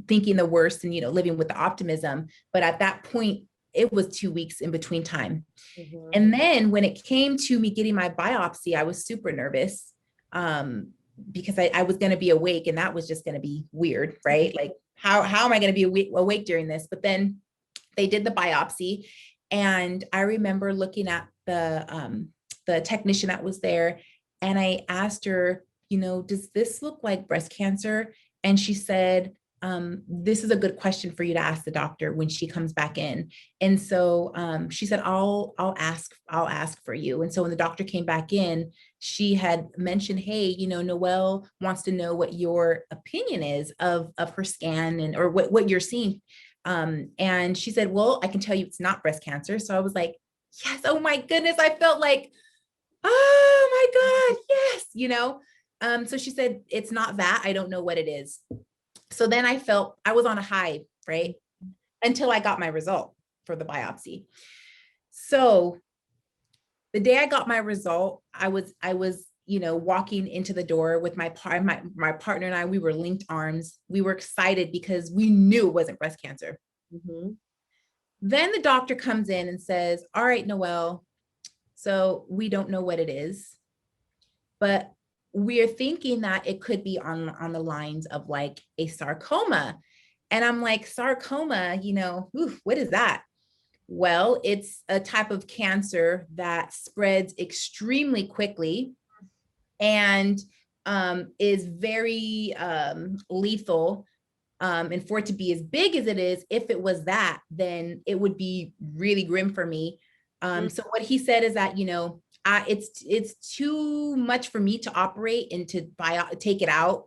thinking the worst and, living with the optimism. But at that point, it was 2 weeks in between time. Mm-hmm. And then when it came to me getting my biopsy, I was super nervous because I was going to be awake, and that was just going to be weird, right? Like, how am I going to be awake during this? But then they did the biopsy. And I remember looking at the technician that was there, and I asked her, does this look like breast cancer? And she said, this is a good question for you to ask the doctor when she comes back in. And so she said, I'll ask for you. And so when the doctor came back in, she had mentioned, hey, Noelle wants to know what your opinion is of her scan or what you're seeing. And she said, well, I can tell you it's not breast cancer. So I was like, yes, oh my goodness. I felt like, oh my God, yes, So she said, it's not that, I don't know what it is. So then I felt I was on a high, right? Until I got my result for the biopsy. So the day I got my result, I was, walking into the door with my partner and I, we were linked arms. We were excited because we knew it wasn't breast cancer. Mm-hmm. Then the doctor comes in and says, all right, Noelle, so we don't know what it is, but we're thinking that it could be on the lines of like a sarcoma. And I'm like, sarcoma, what is that? Well, it's a type of cancer that spreads extremely quickly and is very lethal. And for it to be as big as it is, if it was that, then it would be really grim for me. So what he said is that, it's too much for me to operate and to take it out.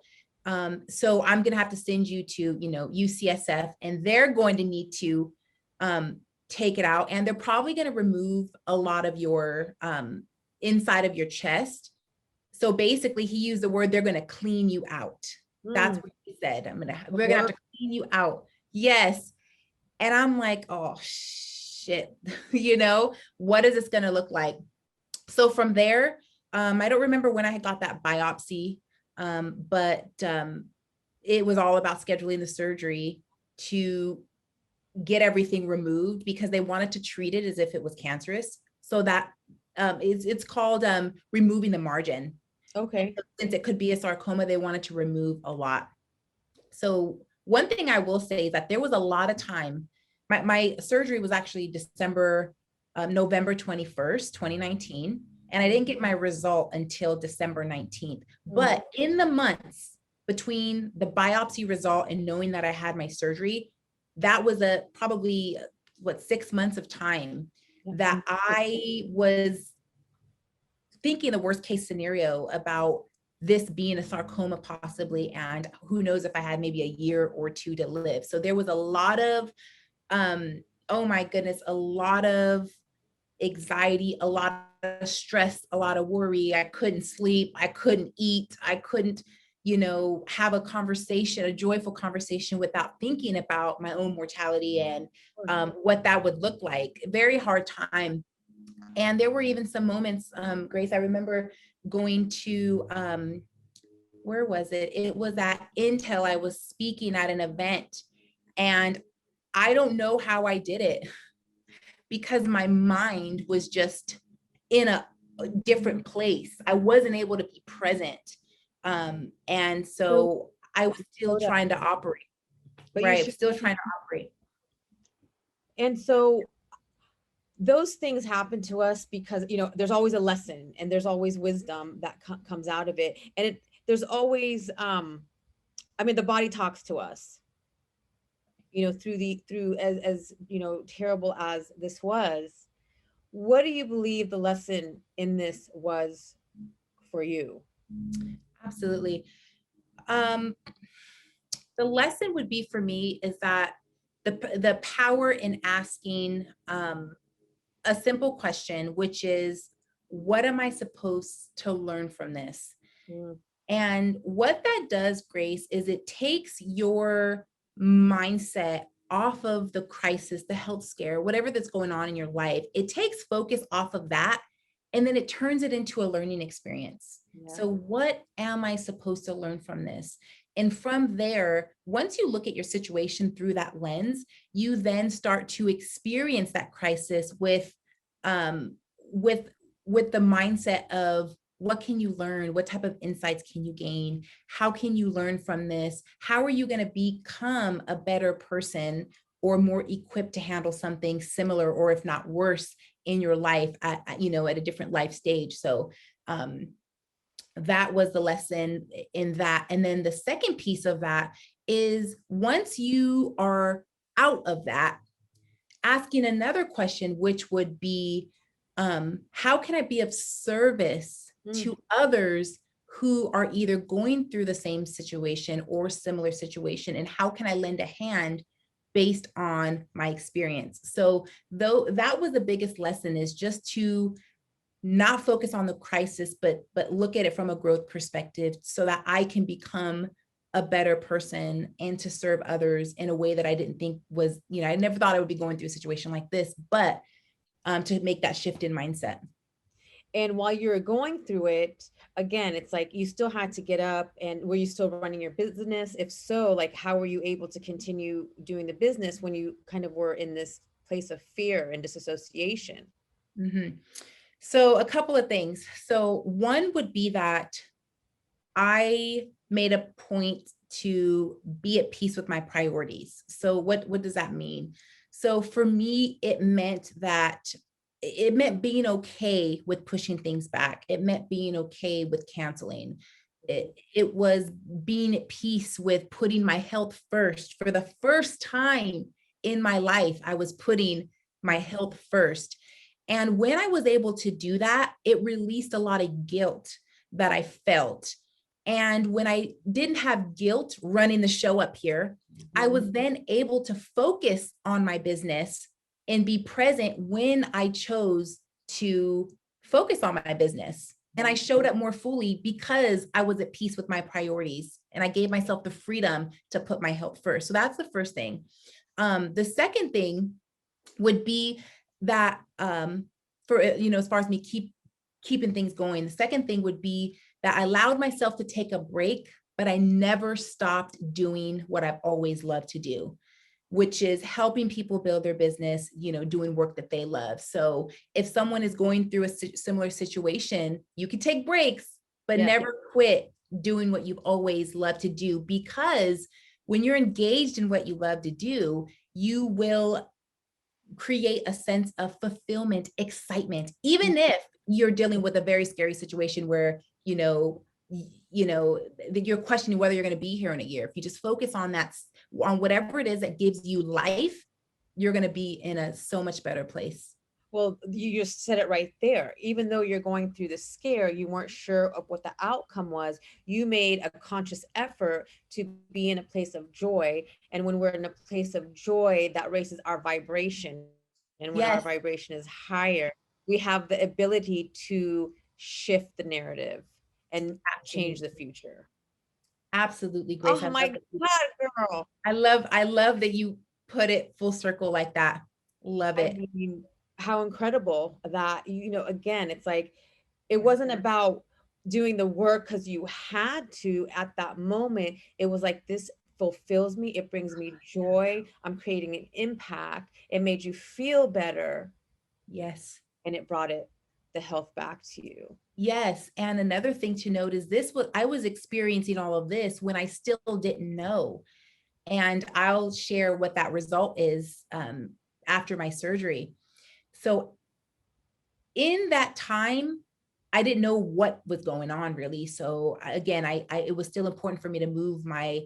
So I'm going to have to send you to, UCSF, and they're going to need to take it out. And they're probably going to remove a lot of your inside of your chest. So basically he used the word, they're going to clean you out. That's what he said. We're going to have to clean you out. Yes. And I'm like, oh shit, what is this going to look like? So from there, I don't remember when I got that biopsy, but it was all about scheduling the surgery to get everything removed because they wanted to treat it as if it was cancerous. So that it's called removing the margin. Okay. Since it could be a sarcoma, they wanted to remove a lot. So one thing I will say is that there was a lot of time. My surgery was actually November 21st, 2019. And I didn't get my result until December 19th. But in the months between the biopsy result and knowing that I had my surgery, that was probably 6 months of time that I was thinking the worst case scenario about this being a sarcoma possibly, and who knows if I had maybe a year or two to live. So there was a lot of, oh my goodness, a lot of anxiety, a lot of stress, a lot of worry. I couldn't sleep. I couldn't eat. I couldn't, have a joyful conversation without thinking about my own mortality and what that would look like. Very hard time. And there were even some moments, Grace, I remember going to, where was it? It was at Intel. I was speaking at an event, and I don't know how I did it because my mind was just in a different place. I wasn't able to be present. And so I was still trying to operate, right? Still trying to operate. And so those things happen to us because, there's always a lesson and there's always wisdom that comes out of it. And there's always, the body talks to us, through as terrible as this was. What do you believe the lesson in this was for you? Absolutely. The lesson would be for me is that the power in asking a simple question, which is, what am I supposed to learn from this? And what that does, Grace, is it takes your mindset off of the crisis, the health scare, whatever that's going on in your life. It takes focus off of that, and then it turns it into a learning experience. Yeah. So what am I supposed to learn from this? And from there, once you look at your situation through that lens, you then start to experience that crisis with the mindset of, what can you learn? What type of insights can you gain? How can you learn from this? How are you going to become a better person or more equipped to handle something similar, or if not worse, in your life at a different life stage? So that was the lesson in that. And then the second piece of that is, once you are out of that, asking another question, which would be, how can I be of service to others who are either going through the same situation or similar situation? And how can I lend a hand based on my experience? So though that was the biggest lesson, is just to not focus on the crisis, but look at it from a growth perspective so that I can become a better person and to serve others in a way that I didn't think was, I never thought I would be going through a situation like this, but to make that shift in mindset. And while you were going through it, again, it's like you still had to get up, and were you still running your business? If so, like, how were you able to continue doing the business when you kind of were in this place of fear and disassociation? Mm-hmm. So a couple of things. So one would be that I made a point to be at peace with my priorities. So what does that mean? So for me, it meant being okay with pushing things back. It meant being okay with canceling. It was being at peace with putting my health first. For the first time in my life, I was putting my health first. And when I was able to do that, it released a lot of guilt that I felt. And when I didn't have guilt running the show up here, I was then able to focus on my business and be present when I chose to focus on my business. And I showed up more fully because I was at peace with my priorities and I gave myself the freedom to put my health first. So that's the first thing. The second thing would be that for, as far as me keeping things going, the second thing would be that I allowed myself to take a break, but I never stopped doing what I've always loved to do, which is helping people build their business, doing work that they love. So if someone is going through a similar situation, you can take breaks, but never quit doing what you've always loved to do, because when you're engaged in what you love to do, you will create a sense of fulfillment, excitement, even if you're dealing with a very scary situation where, you're questioning whether you're going to be here in a year. If you just focus on that, on whatever it is that gives you life, you're going to be in a so much better place. Well, you just said it right there. Even though you're going through the scare, you weren't sure of what the outcome was. You made a conscious effort to be in a place of joy. And when we're in a place of joy, that raises our vibration. And when our vibration is higher, we have the ability to shift the narrative and change the future. Absolutely, Grace. Oh my God, girl. I love that you put it full circle like that. Love it. I mean, how incredible that, again, it's like, it wasn't about doing the work because you had to at that moment. It was like, this fulfills me. It brings me joy. I'm creating an impact. It made you feel better. Yes. And it brought the health back to you. Yes. And another thing to note is I was experiencing all of this when I still didn't know. And I'll share what that result is after my surgery. So in that time, I didn't know what was going on really. So again, it was still important for me to move my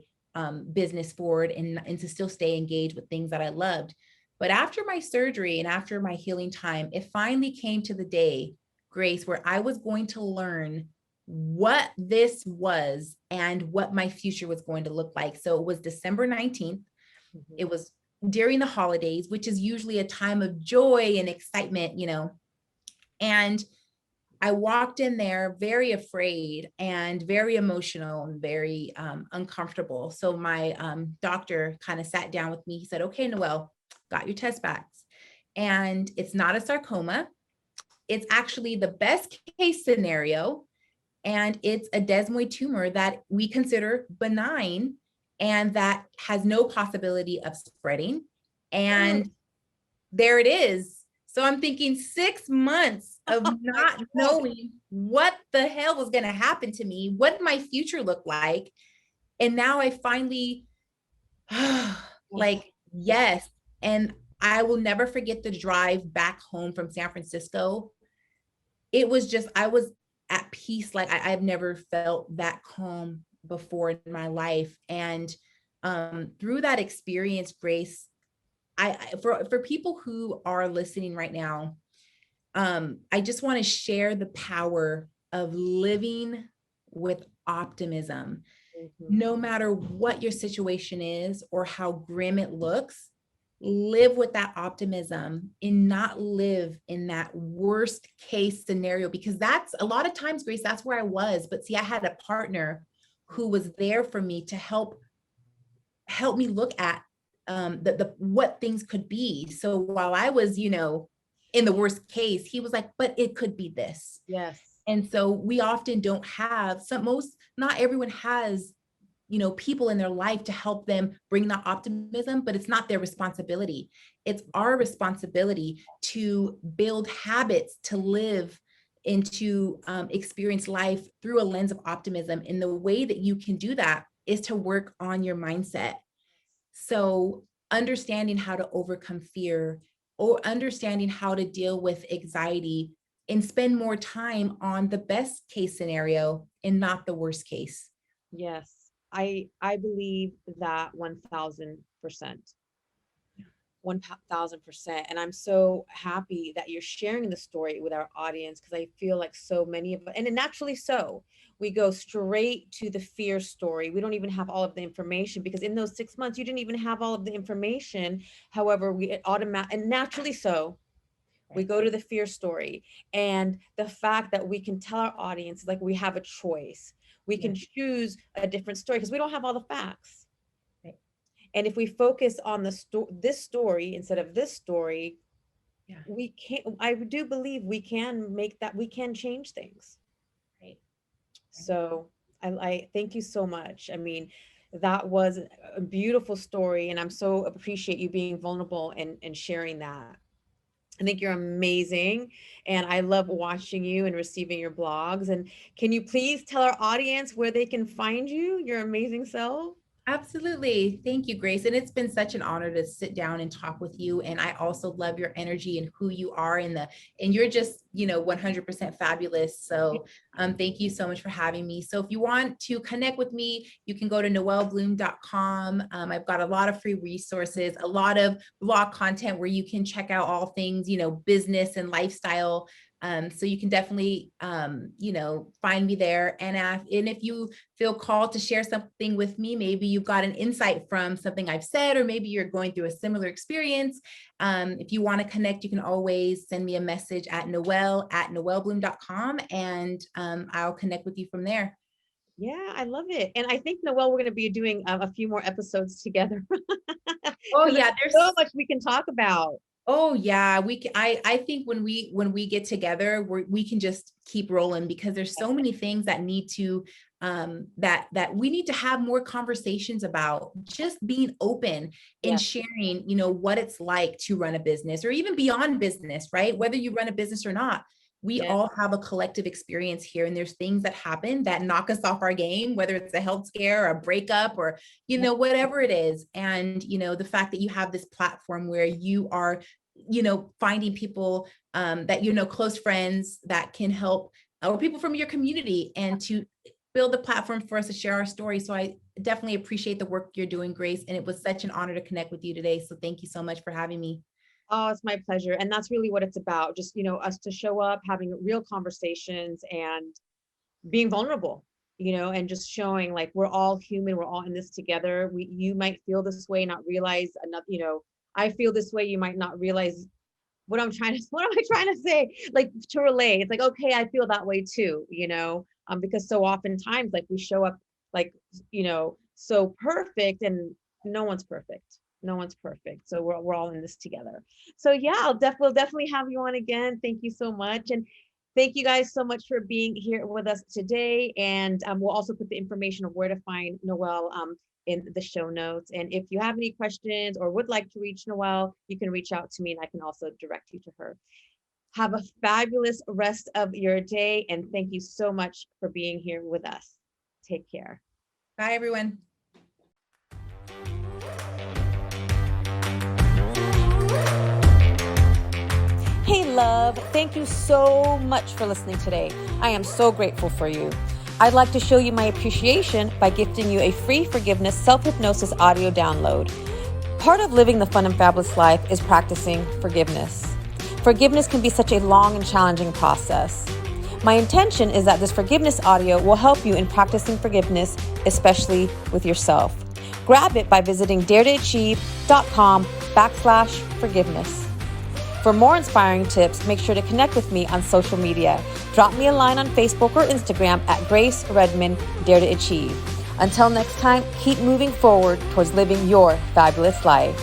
business forward and to still stay engaged with things that I loved. But after my surgery and after my healing time, it finally came to the day, Grace, where I was going to learn what this was and what my future was going to look like. So it was December 19th. Mm-hmm. It was during the holidays, which is usually a time of joy and excitement, and I walked in there very afraid and very emotional and very uncomfortable. So my doctor kind of sat down with me. He said, okay, Noelle, got your test backs. And it's not a sarcoma. It's actually the best case scenario. And it's a desmoid tumor that we consider benign and that has no possibility of spreading. And there it is. So I'm thinking 6 months of not knowing what the hell was going to happen to me, what my future looked like. And now I finally yes. And I will never forget the drive back home from San Francisco. It was just, I was at peace. Like I've never felt that calm before in my life. And through that experience, Grace, for people who are listening right now, I just want to share the power of living with optimism. Mm-hmm. No matter what your situation is or how grim it looks, live with that optimism and not live in that worst case scenario, because that's a lot of times, Grace, that's where I was. But see, I had a partner who was there for me to help me look at the what things could be. So while I was, in the worst case, he was like, but it could be this. Yes. And so we often don't have not everyone has, people in their life to help them bring that optimism, but it's not their responsibility. It's our responsibility to build habits to live and to experience life through a lens of optimism. And the way that you can do that is to work on your mindset. So understanding how to overcome fear, or understanding how to deal with anxiety, and spend more time on the best case scenario and not the worst case. Yes. I believe that 1,000%. 1,000%. And I'm so happy that you're sharing the story with our audience, because I feel like so many of us, and naturally so, we go straight to the fear story. We don't even have all of the information, because in those 6 months, you didn't even have all of the information. However, and naturally so, we go to the fear story. And the fact that we can tell our audience, like, we have a choice. We can choose a different story because we don't have all the facts. Right. And if we focus on this story instead of this story, we can't, I do believe we can change things. Right. So I thank you so much. I mean, that was a beautiful story, and I'm so appreciate you being vulnerable and sharing that. I think you're amazing, and I love watching you and receiving your blogs. And can you please tell our audience where they can find you, your amazing self? Absolutely. Thank you, Grace. And it's been such an honor to sit down and talk with you. And I also love your energy and who you are and you're just, 100% fabulous. So thank you so much for having me. So if you want to connect with me, you can go to noellebloom.com. I've got a lot of free resources, a lot of blog content where you can check out all things, business and lifestyle. So you can definitely, find me there. And if you feel called to share something with me, maybe you've got an insight from something I've said, or maybe you're going through a similar experience. If you want to connect, you can always send me a message at noelle@noellebloom.com, and I'll connect with you from there. Yeah, I love it. And I think, Noelle, we're going to be doing a few more episodes together. Oh yeah, there's so much we can talk about. Oh yeah, I think when we get together, we can just keep rolling, because there's so many things that need to that we need to have more conversations about, just being open and sharing, what it's like to run a business, or even beyond business, right? Whether you run a business or not, we all have a collective experience here, and there's things that happen that knock us off our game, whether it's a health scare or a breakup or, whatever it is. And, the fact that you have this platform where you are, finding people that, close friends that can help, or people from your community, and to build a platform for us to share our story. So I definitely appreciate the work you're doing, Grace. And it was such an honor to connect with you today. So thank you so much for having me. Oh, it's my pleasure. And that's really what it's about. Just, us to show up, having real conversations and being vulnerable, and just showing, like, we're all human. We're all in this together. You might feel this way, not realize another, I feel this way. You might not realize what am I trying to say? Like, to relate. It's like, okay, I feel that way too, because so oftentimes, like, we show up like, so perfect, and no one's perfect. No one's perfect. So we're all in this together. So yeah, we'll definitely have you on again. Thank you so much. And thank you guys so much for being here with us today. And we'll also put the information of where to find Noelle in the show notes. And if you have any questions or would like to reach Noelle, you can reach out to me, and I can also direct you to her. Have a fabulous rest of your day. And thank you so much for being here with us. Take care. Bye, everyone. Hey, love, thank you so much for listening today. I am so grateful for you. I'd like to show you my appreciation by gifting you a free forgiveness self-hypnosis audio download. Part of living the fun and fabulous life is practicing forgiveness. Forgiveness can be such a long and challenging process. My intention is that this forgiveness audio will help you in practicing forgiveness, especially with yourself. Grab it by visiting daretoachieve.com/forgiveness. /forgiveness. For more inspiring tips, make sure to connect with me on social media. Drop me a line on Facebook or Instagram at Grace Redman Dare to Achieve. Until next time, keep moving forward towards living your fabulous life.